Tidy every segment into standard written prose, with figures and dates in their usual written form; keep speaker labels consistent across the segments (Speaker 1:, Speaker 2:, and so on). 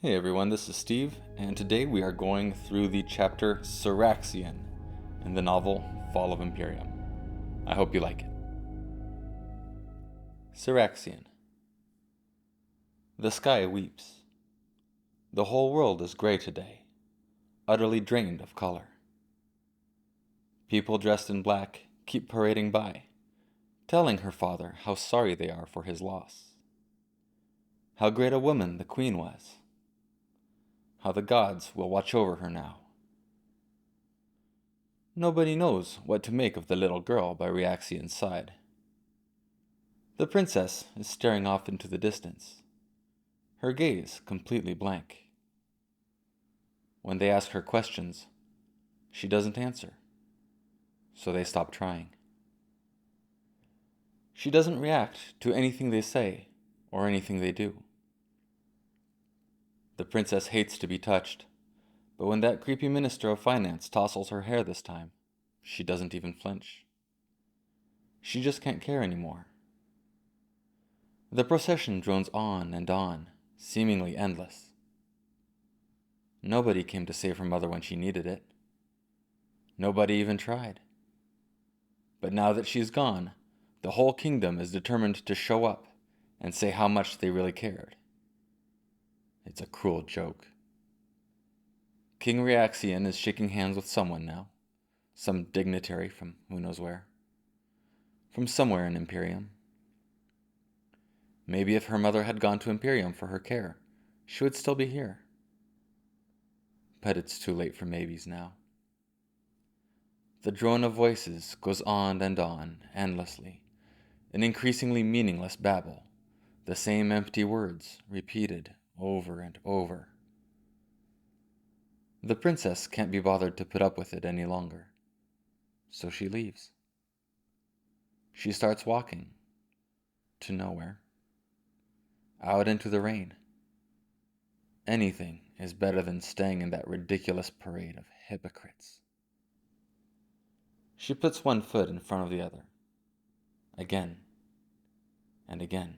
Speaker 1: Hey everyone, this is Steve, and today we are going through the chapter Saraxyan in the novel Fall of Imperium. I hope you like it. Saraxyan. The sky weeps. The whole world is gray today, utterly drained of color. People dressed in black keep parading by, telling her father how sorry they are for his loss. How great a woman the queen was. How the gods will watch over her now. Nobody knows what to make of the little girl by Saraxyan's side. The princess is staring off into the distance, her gaze completely blank. When they ask her questions, she doesn't answer, so they stop trying. She doesn't react to anything they say or anything they do. The princess hates to be touched, but when that creepy minister of finance tousles her hair this time, she doesn't even flinch. She just can't care anymore. The procession drones on, seemingly endless. Nobody came to save her mother when she needed it. Nobody even tried. But now that she's gone, the whole kingdom is determined to show up and say how much they really cared. It's a cruel joke. King Saraxyan is shaking hands with someone now. Some dignitary from who knows where. From somewhere in Imperium. Maybe if her mother had gone to Imperium for her care, she would still be here. But it's too late for maybes now. The drone of voices goes on, endlessly, an increasingly meaningless babble, the same empty words repeated over and over. The princess can't be bothered to put up with it any longer, so she leaves. She starts walking to nowhere, out into the rain. Anything is better than staying in that ridiculous parade of hypocrites. She puts one foot in front of the other, again and again.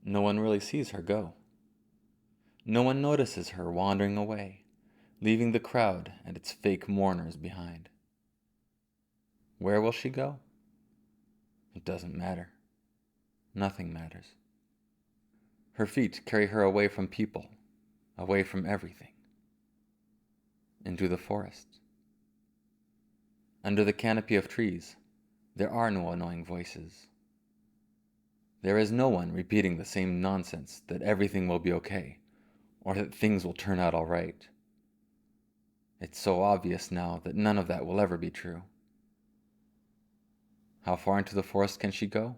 Speaker 1: No one really sees her go. No one notices her wandering away, leaving the crowd and its fake mourners behind. Where will she go? It doesn't matter. Nothing matters. Her feet carry her away from people, away from everything. Into the forest. Under the canopy of trees, there are no annoying voices. There is no one repeating the same nonsense that everything will be okay, or that things will turn out all right. It's so obvious now that none of that will ever be true. How far into the forest can she go?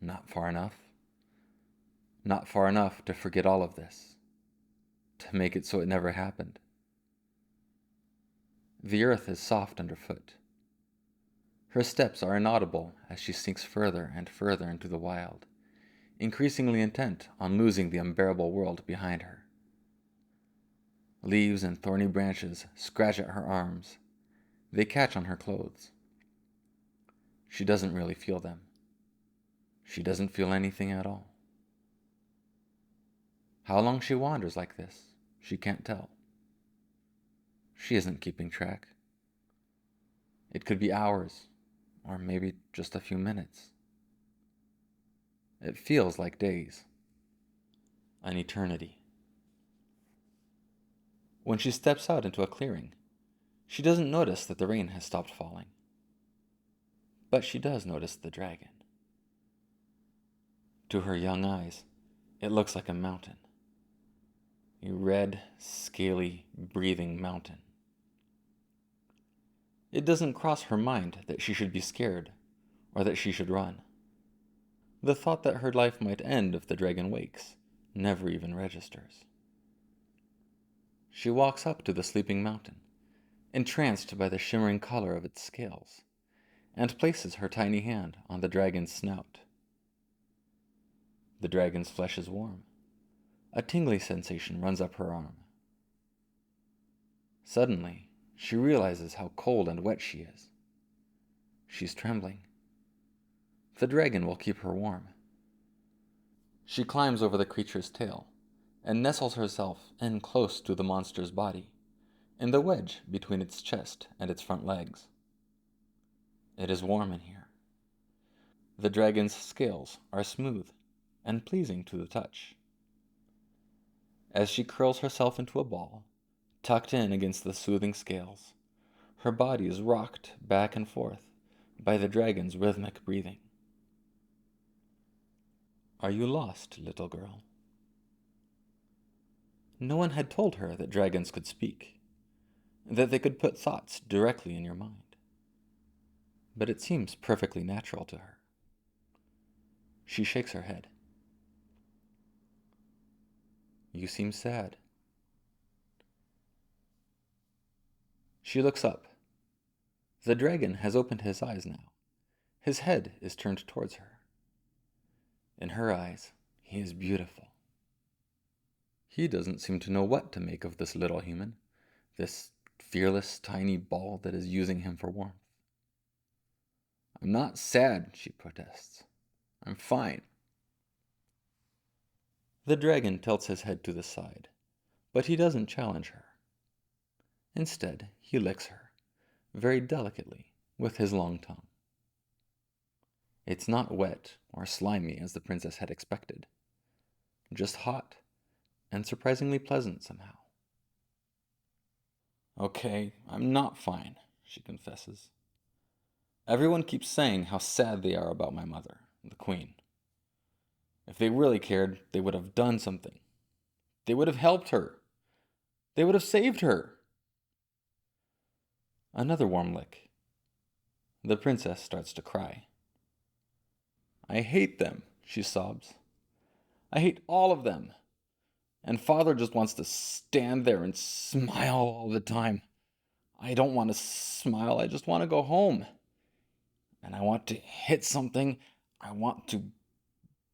Speaker 1: Not far enough. Not far enough to forget all of this, to make it so it never happened. The earth is soft underfoot. Her steps are inaudible as she sinks further and further into the wild, increasingly intent on losing the unbearable world behind her. Leaves and thorny branches scratch at her arms. They catch on her clothes. She doesn't really feel them. She doesn't feel anything at all. How long she wanders like this, she can't tell. She isn't keeping track. It could be hours, or maybe just a few minutes. It feels like days. An eternity. When she steps out into a clearing, she doesn't notice that the rain has stopped falling. But she does notice the dragon. To her young eyes, it looks like a mountain. A red, scaly, breathing mountain. It doesn't cross her mind that she should be scared, or that she should run. The thought that her life might end if the dragon wakes never even registers. She walks up to the sleeping mountain, entranced by the shimmering color of its scales, and places her tiny hand on the dragon's snout. The dragon's flesh is warm. A tingly sensation runs up her arm. Suddenly, she realizes how cold and wet she is. She's trembling. The dragon will keep her warm. She climbs over the creature's tail and nestles herself in close to the monster's body, in the wedge between its chest and its front legs. It is warm in here. The dragon's scales are smooth and pleasing to the touch. As she curls herself into a ball, tucked in against the soothing scales, her body is rocked back and forth by the dragon's rhythmic breathing. Are you lost, little girl? No one had told her that dragons could speak, that they could put thoughts directly in your mind. But it seems perfectly natural to her. She shakes her head. You seem sad. She looks up. The dragon has opened his eyes now. His head is turned towards her. In her eyes, he is beautiful. He doesn't seem to know what to make of this little human, this fearless, tiny ball that is using him for warmth. I'm not sad, she protests. I'm fine. The dragon tilts his head to the side, but he doesn't challenge her. Instead, he licks her, very delicately, with his long tongue. It's not wet or slimy as the princess had expected, just hot and surprisingly pleasant somehow. Okay, I'm not fine, she confesses. Everyone keeps saying how sad they are about my mother, the queen. If they really cared, they would have done something. They would have helped her. They would have saved her. Another warm lick. The princess starts to cry. I hate them, she sobs. I hate all of them. And father just wants to stand there and smile all the time. I don't want to smile, I just want to go home. And I want to hit something. I want to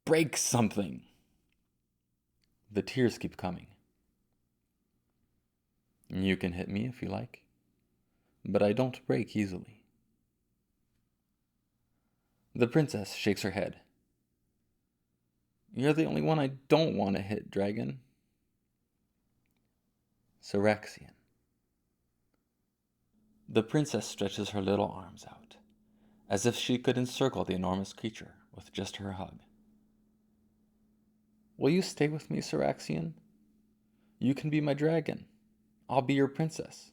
Speaker 1: break something. The tears keep coming. You can hit me if you like, but I don't break easily. The princess shakes her head. You're the only one I don't want to hit, dragon. Saraxyan. The princess stretches her little arms out, as if she could encircle the enormous creature with just her hug. Will you stay with me, Saraxyan? You can be my dragon. I'll be your princess.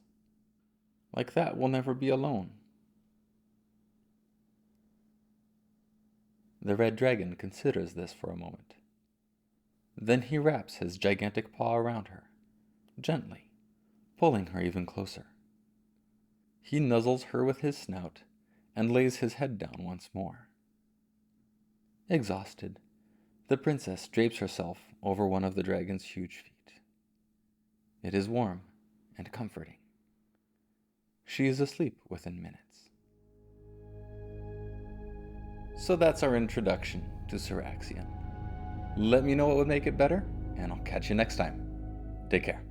Speaker 1: Like that, we'll never be alone. The red dragon considers this for a moment. Then he wraps his gigantic paw around her, gently, pulling her even closer. He nuzzles her with his snout and lays his head down once more. Exhausted, the princess drapes herself over one of the dragon's huge feet. It is warm and comforting. She is asleep within minutes. So that's our introduction to Saraxyan. Let me know what would make it better, and I'll catch you next time. Take care.